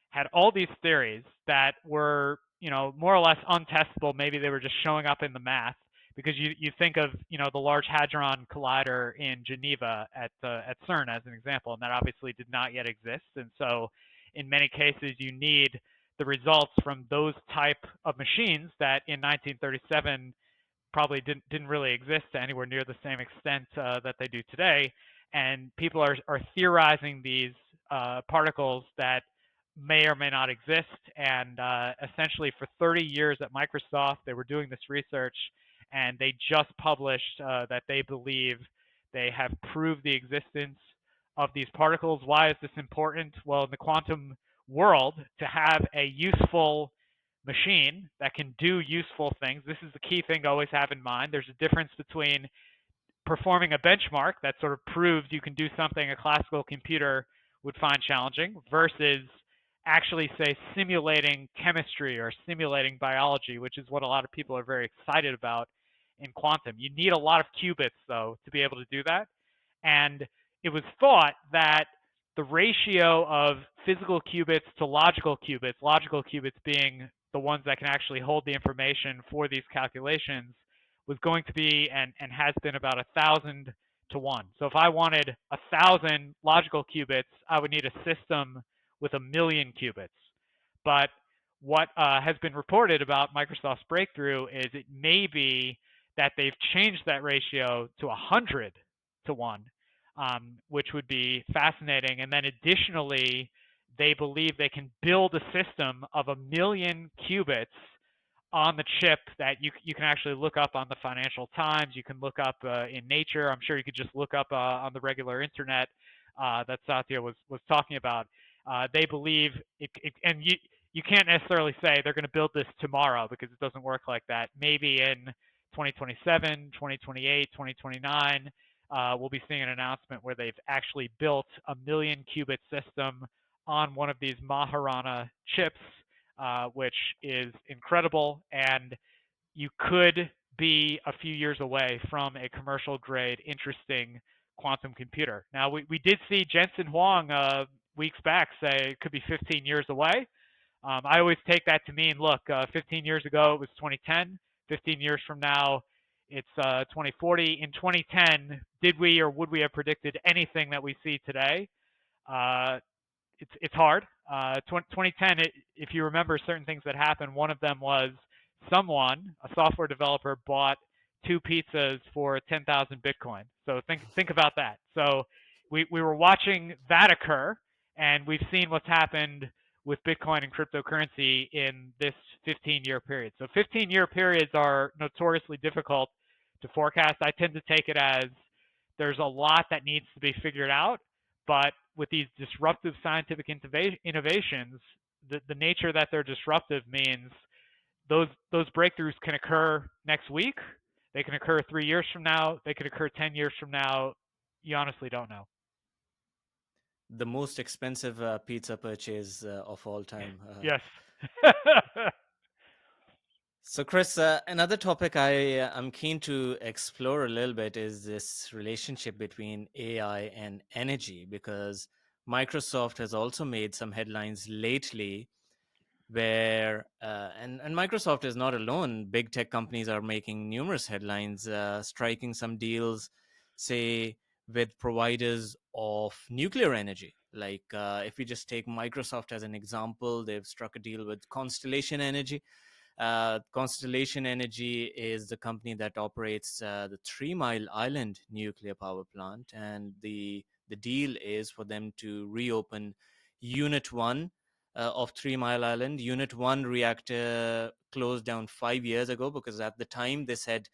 had all these theories that were, more or less untestable. Maybe they were just showing up in the math, because you think of, the Large Hadron Collider in Geneva at CERN as an example, and that obviously did not yet exist. And so in many cases you need the results from those type of machines that in 1937 probably didn't really exist to anywhere near the same extent that they do today. And people are theorizing these particles that may or may not exist. And essentially for 30 years at Microsoft, they were doing this research, and they just published that they believe they have proved the existence of these particles. Why is this important? Well, in the quantum world, to have a useful machine that can do useful things, this is the key thing to always have in mind. There's a difference between performing a benchmark that sort of proves you can do something a classical computer would find challenging, versus actually, say, simulating chemistry or simulating biology, which is what a lot of people are very excited about in quantum. You need a lot of qubits, though, to be able to do that. And it was thought that the ratio of physical qubits to logical qubits being the ones that can actually hold the information for these calculations, was going to be and has been about 1,000 to 1. So if I wanted 1,000 logical qubits, I would need a system with 1,000,000 qubits. But what has been reported about Microsoft's breakthrough is it may be that they've changed that ratio to 100 to 1, which would be fascinating. And then additionally, they believe they can build a system of 1,000,000 qubits on the chip that you can actually look up on the Financial Times. You can look up in Nature. I'm sure you could just look up on the regular internet that Satya was talking about. They believe and you can't necessarily say they're going to build this tomorrow, because it doesn't work like that. Maybe in 2027, 2028, 2029, we'll be seeing an announcement where they've actually built 1,000,000 qubit system on one of these Majorana chips, which is incredible. And you could be a few years away from a commercial grade, interesting quantum computer. Now, we did see Jensen Huang weeks back say it could be 15 years away. I always take that to mean, look, 15 years ago it was 2010. 15 years from now, it's 2040. In 2010, did we or would we have predicted anything that we see today? It's hard. 2010, if you remember certain things that happened, one of them was a software developer, bought 2 pizzas for 10,000 Bitcoin. So think about that. So we were watching that occur, and we've seen what's happened with Bitcoin and cryptocurrency in this 15-year period. So 15-year periods are notoriously difficult to forecast. I tend to take it as there's a lot that needs to be figured out, but with these disruptive scientific innovations, the nature that they're disruptive means those breakthroughs can occur next week. They can occur 3 years from now. They could occur 10 years from now. You honestly don't know. The most expensive pizza purchase of all time. Yes. So, Chris, another topic I'm keen to explore a little bit is this relationship between AI and energy, because Microsoft has also made some headlines lately where, and Microsoft is not alone. Big tech companies are making numerous headlines, striking some deals, say, with providers of nuclear energy. Like, if we just take Microsoft as an example, they've struck a deal with Constellation Energy. Constellation Energy is the company that operates the 3 Mile Island nuclear power plant, and the deal is for them to reopen Unit One of 3 Mile Island. Unit One reactor closed down 5 years ago because at the time they said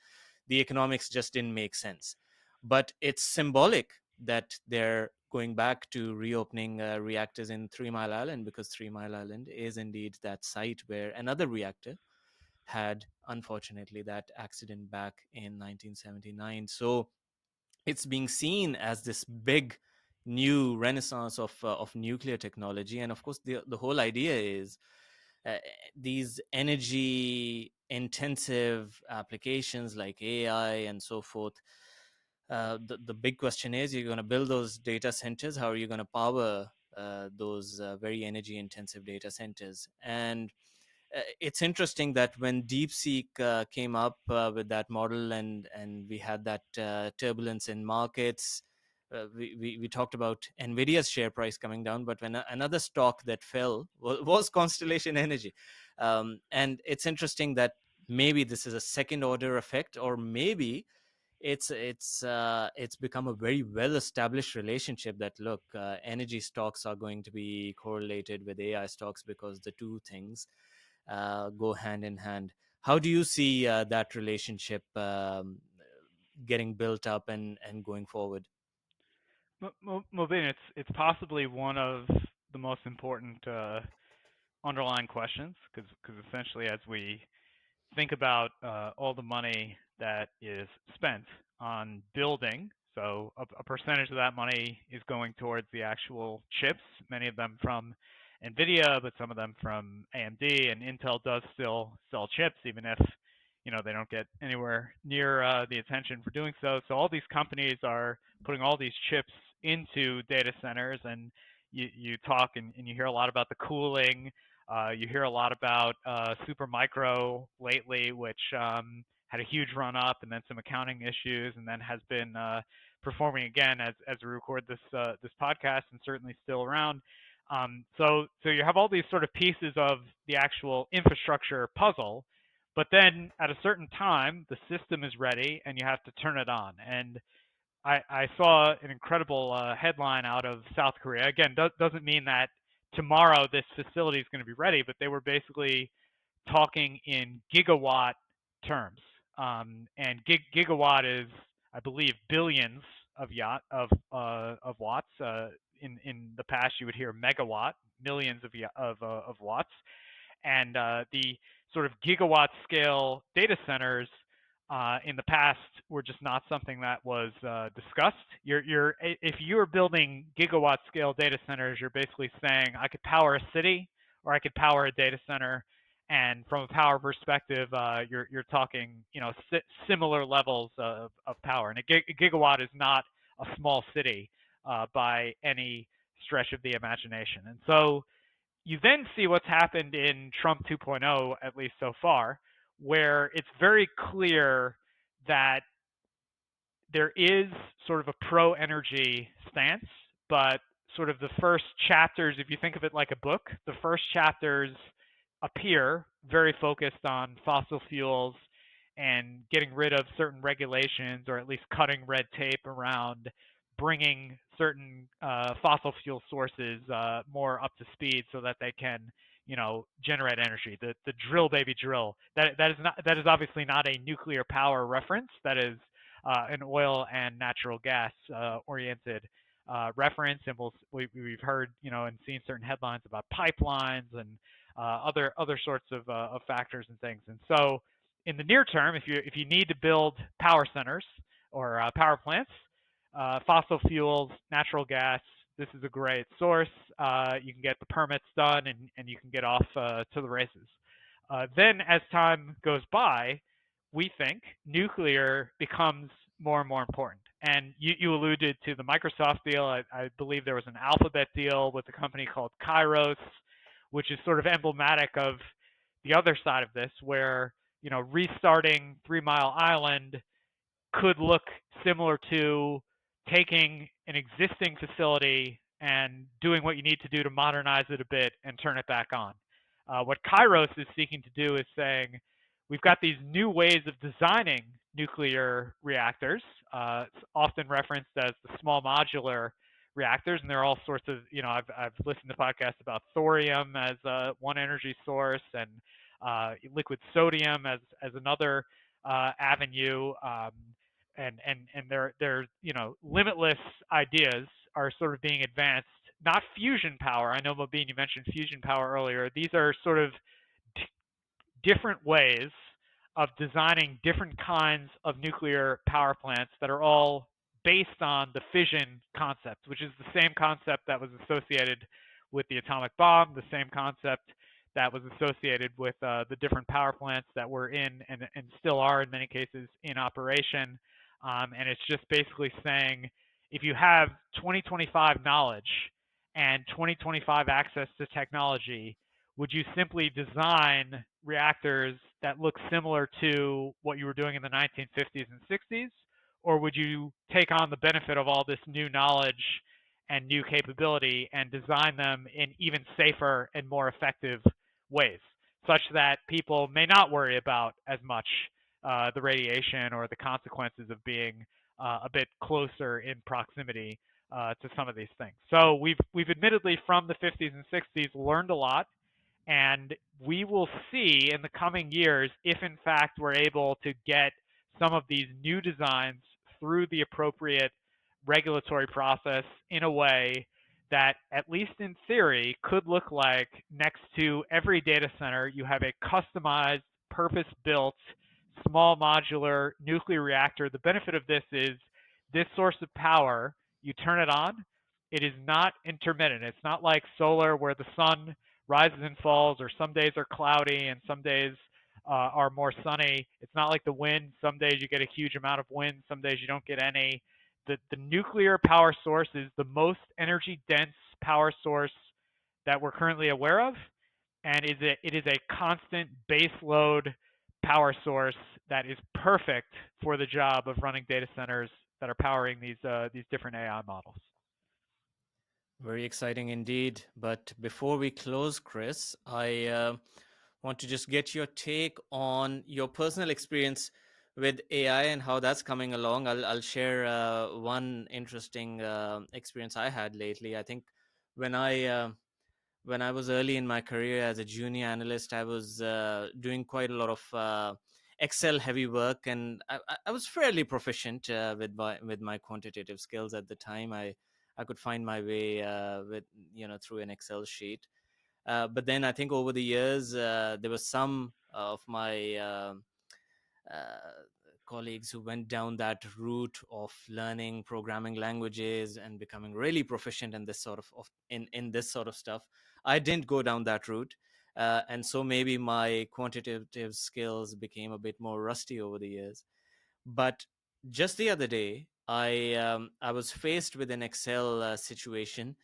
the economics just didn't make sense. But it's symbolic that they're going back to reopening reactors in 3 Mile Island, because 3 Mile Island is indeed that site where another reactor had, unfortunately, that accident back in 1979. So it's being seen as this big new renaissance of nuclear technology. And of course, the whole idea is uh, these energy intensive applications like AI and so forth. The big question is, you're going to build those data centers. How are you going to power those very energy intensive data centers? And it's interesting that when DeepSeek came up with that model, and we had that turbulence in markets, we talked about Nvidia's share price coming down, but when another stock that fell was Constellation Energy. And it's interesting that maybe this is a second order effect, or maybe it's become a very well established relationship that, look, energy stocks are going to be correlated with AI stocks because the two things go hand in hand. How do you see that relationship getting built up and going forward? Mobeen, it's possibly one of the most important underlying questions because essentially as we think about all the money that is spent on building. So a percentage of that money is going towards the actual chips, many of them from NVIDIA, but some of them from AMD, and Intel does still sell chips, even if they don't get anywhere near the attention for doing so. So all these companies are putting all these chips into data centers, and you talk and you hear a lot about the cooling. You hear a lot about Supermicro lately, which had a huge run up and then some accounting issues, and then has been performing again as we record this podcast, and certainly still around. So you have all these sort of pieces of the actual infrastructure puzzle, but then at a certain time, the system is ready, and you have to turn it on. And I saw an incredible headline out of South Korea. Again, doesn't mean that tomorrow this facility is going to be ready, but they were basically talking in gigawatt terms. And gigawatt is, I believe, billions of watts. In the past, you would hear megawatt, millions of watts, and the sort of gigawatt scale data centers in the past were just not something that was discussed. If you're building gigawatt scale data centers, you're basically saying I could power a city or I could power a data center, and from a power perspective, you're talking similar levels of power. And a gigawatt is not a small city by any stretch of the imagination. And so you then see what's happened in Trump 2.0, at least so far, where it's very clear that there is sort of a pro energy stance, but sort of the first chapters, if you think of it like a book, the first chapters appear very focused on fossil fuels and getting rid of certain regulations, or at least cutting red tape around bringing certain fossil fuel sources more up to speed so that they can, generate energy. The drill baby drill. That is obviously not a nuclear power reference. That is an oil and natural gas oriented reference, and we've heard, and seen certain headlines about pipelines and other sorts of factors and things. And so, in the near term, if you need to build power centers or power plants, fossil fuels, natural gas, this is a great source. You can get the permits done, and you can get off to the races. Then, as time goes by, we think nuclear becomes more and more important. And you alluded to the Microsoft deal. I believe there was an Alphabet deal with a company called Kairos, which is sort of emblematic of the other side of this, where restarting Three Mile Island could look similar to taking an existing facility and doing what you need to do to modernize it a bit and turn it back on. What Kairos is seeking to do is saying, we've got these new ways of designing nuclear reactors. It's often referenced as the small modular reactors, and there are all sorts of, I've listened to podcasts about thorium as one energy source, and liquid sodium as another avenue. And their limitless ideas are sort of being advanced. Not fusion power. I know, Mobeen, you mentioned fusion power earlier. These are sort of different ways of designing different kinds of nuclear power plants that are all based on the fission concept, which is the same concept that was associated with the atomic bomb, the same concept that was associated with the different power plants that were and still are in many cases in operation. And it's just basically saying, if you have 2025 knowledge and 2025 access to technology, would you simply design reactors that look similar to what you were doing in the 1950s and 60s? Or would you take on the benefit of all this new knowledge and new capability and design them in even safer and more effective ways, such that people may not worry about as much the radiation or the consequences of being a bit closer in proximity to some of these things? So we've admittedly, from the 50s and 60s, learned a lot, and we will see in the coming years if in fact we're able to get some of these new designs through the appropriate regulatory process in a way that, at least in theory, could look like, next to every data center, you have a customized, purpose-built, small modular nuclear reactor. The benefit of this is this source of power, you turn it on, it is not intermittent. It's not like solar, where the sun rises and falls, or some days are cloudy and some days are more sunny. It's not like the wind. Some days you get a huge amount of wind, some days you don't get any. The nuclear power source is the most energy dense power source that we're currently aware of, and it is a constant base load power source that is perfect for the job of running data centers that are powering these different AI models. Very exciting indeed. But before we close, Chris, I want to just get your take on your personal experience with AI and how that's coming along. I'll share one interesting experience I had lately. I think when I was early in my career as a junior analyst, I was doing quite a lot of Excel heavy work, and I was fairly proficient with my quantitative skills at the time. I could find my way with through an Excel sheet. But then I think over the years there were some of my colleagues who went down that route of learning programming languages and becoming really proficient in this in this sort of stuff. I didn't go down that route, and so maybe my quantitative skills became a bit more rusty over the years. But just the other day, I was faced with an Excel situation,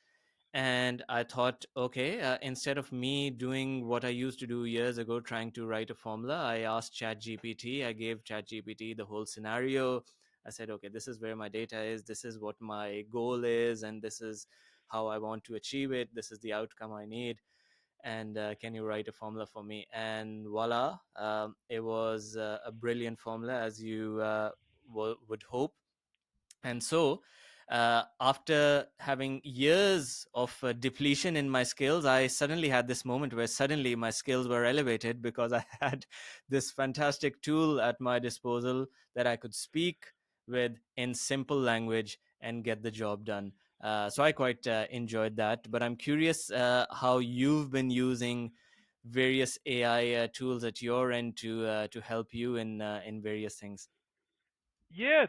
and I thought, okay, instead of me doing what I used to do years ago, trying to write a formula, I asked ChatGPT. I gave ChatGPT the whole scenario. I said, okay, this is where my data is, this is what my goal is, and this is how I want to achieve it, this is the outcome I need. and can you write a formula for me? And voila, it was a brilliant formula, as you would hope. And so, after having years of depletion in my skills, I suddenly had this moment where suddenly my skills were elevated because I had this fantastic tool at my disposal that I could speak with in simple language and get the job done. So I quite enjoyed that. But I'm curious how you've been using various AI tools at your end to help you in various things. Yeah,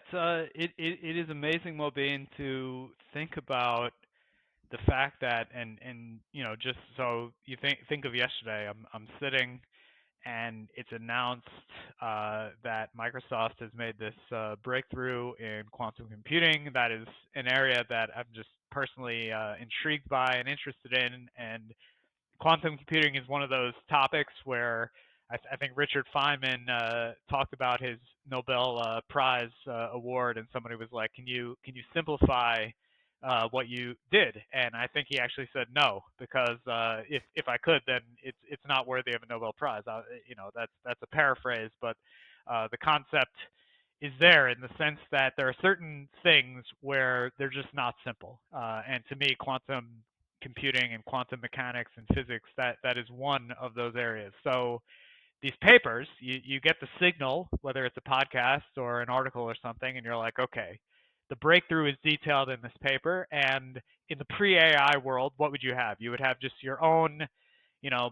it is amazing, Mobeen, to think about the fact that and just so you think of yesterday, I'm sitting and it's announced that Microsoft has made this breakthrough in quantum computing. That is an area that I'm just personally intrigued by and interested in, and quantum computing is one of those topics where I think Richard Feynman talked about his Nobel Prize award, and somebody was like, "Can you simplify what you did?" And I think he actually said no, because if I could, then it's not worthy of a Nobel Prize. That's a paraphrase, but the concept is there in the sense that there are certain things where they're just not simple. And to me, quantum computing and quantum mechanics and physics, that is one of those areas. So these papers, you get the signal, whether it's a podcast or an article or something, and you're like, okay, the breakthrough is detailed in this paper. And in the pre-AI world, what would you have? You would have just your own,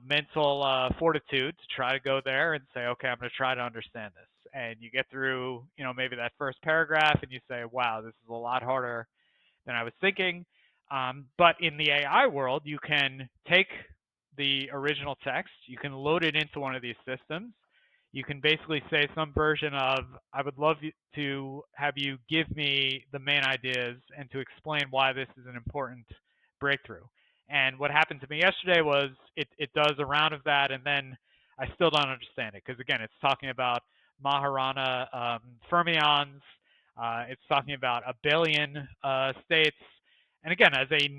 mental fortitude to try to go there and say, okay, I'm going to try to understand this. And you get through, maybe that first paragraph, and you say, wow, this is a lot harder than I was thinking. But in the AI world, you can take the original text, you can load it into one of these systems. You can basically say some version of, I would love to have you give me the main ideas and to explain why this is an important breakthrough. And what happened to me yesterday was it does a round of that, and then I still don't understand it because, again, it's talking about Majorana fermions, it's talking about abelian states. And again, as a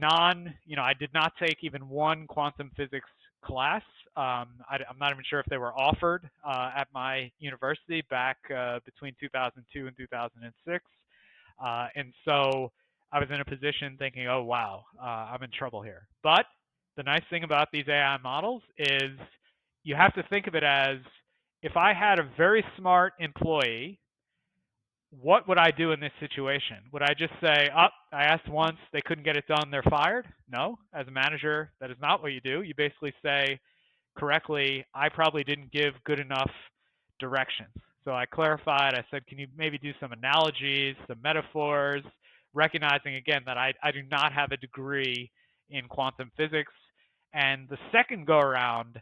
I did not take even one quantum physics class. I'm not even sure if they were offered at my university back between 2002 and 2006. And so I was in a position thinking, oh, wow, I'm in trouble here. But the nice thing about these AI models is you have to think of it as, if I had a very smart employee, what would I do in this situation? Would I just say, oh, I asked once, they couldn't get it done, they're fired? No. As a manager, that is not what you do. You basically say correctly, I probably didn't give good enough directions. So I clarified, I said, can you maybe do some analogies, some metaphors, recognizing again that I do not have a degree in quantum physics. And the second go around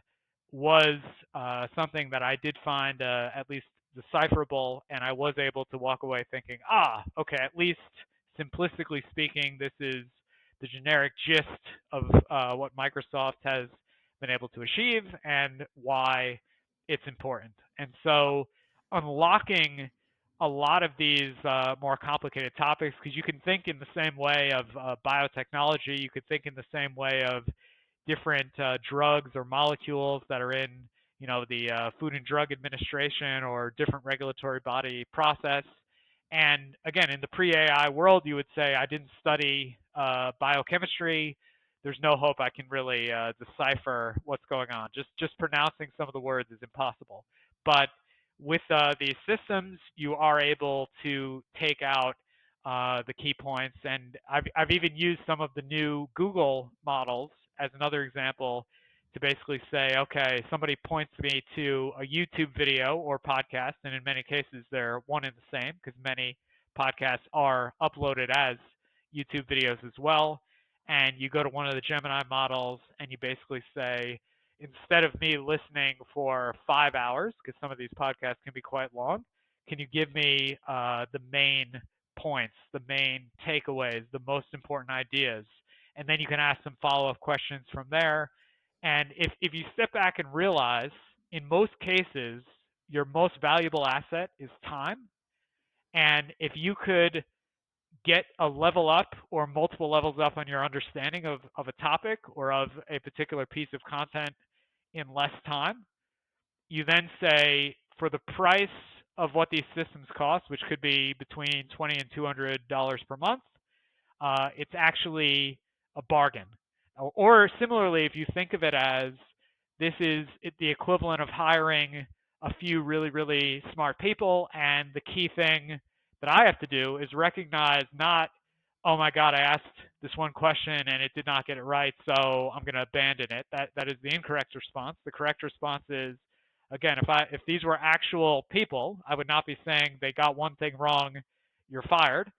was something that I did find at least decipherable, and I was able to walk away thinking, okay, at least simplistically speaking, this is the generic gist of what Microsoft has been able to achieve and why it's important. And so unlocking a lot of these more complicated topics, because you can think in the same way of biotechnology, you could think in the same way of different drugs or molecules that are in, the Food and Drug Administration or different regulatory body process. And again, in the pre-AI world, you would say, I didn't study biochemistry. There's no hope I can really decipher what's going on. Just pronouncing some of the words is impossible. But with these systems, you are able to take out the key points. And I've even used some of the new Google models as another example to basically say, okay, somebody points me to a YouTube video or podcast, and in many cases they're one and the same because many podcasts are uploaded as YouTube videos as well. And you go to one of the Gemini models and you basically say, instead of me listening for 5 hours, because some of these podcasts can be quite long, can you give me the main points, the main takeaways, the most important ideas? And then you can ask some follow-up questions from there. And if you step back and realize, in most cases, your most valuable asset is time. And if you could get a level up or multiple levels up on your understanding of a topic or of a particular piece of content in less time, you then say for the price of what these systems cost, which could be between $20 and $200 per month, it's actually a bargain. Or similarly, if you think of it as this is the equivalent of hiring a few really, really smart people, and the key thing that I have to do is recognize not, oh my God, I asked this one question and it did not get it right, so I'm going to abandon it. That is the incorrect response. The correct response is, again, if these were actual people, I would not be saying they got one thing wrong, you're fired.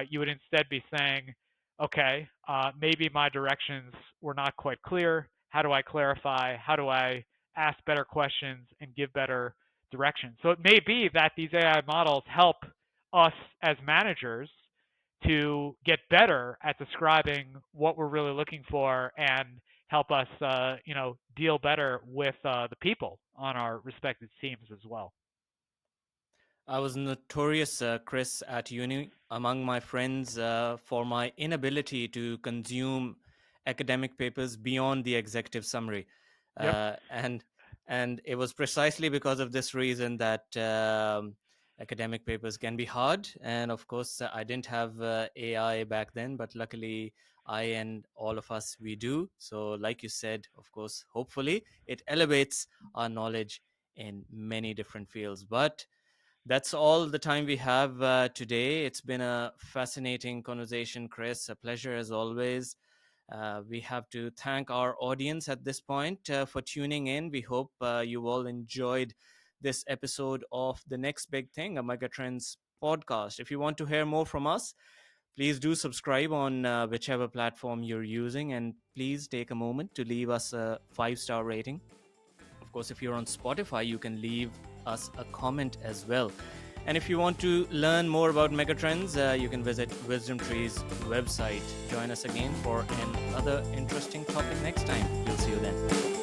You would instead be saying, okay, maybe my directions were not quite clear. How do I clarify? How do I ask better questions and give better direction? So it may be that these AI models help us as managers to get better at describing what we're really looking for and help us, deal better with the people on our respective teams as well. I was notorious, Chris, at uni among my friends for my inability to consume academic papers beyond the executive summary, Yep. uh, and and it was precisely because of this reason that academic papers can be hard. And of course, I didn't have AI back then, but luckily, I and all of us we do. So, like you said, of course, hopefully, it elevates our knowledge in many different fields, but that's all the time we have today. It's been a fascinating conversation, Chris. A pleasure as always. We have to thank our audience at this point for tuning in. We hope you all enjoyed this episode of The Next Big Thing, a Megatrends podcast. If you want to hear more from us, please do subscribe on whichever platform you're using, and please take a moment to leave us a 5-star rating. Of course, if you're on Spotify, you can leave us a comment as well. And if you want to learn more about Megatrends, you can visit Wisdom Tree's website. Join us again for another interesting topic next time. We'll see you then.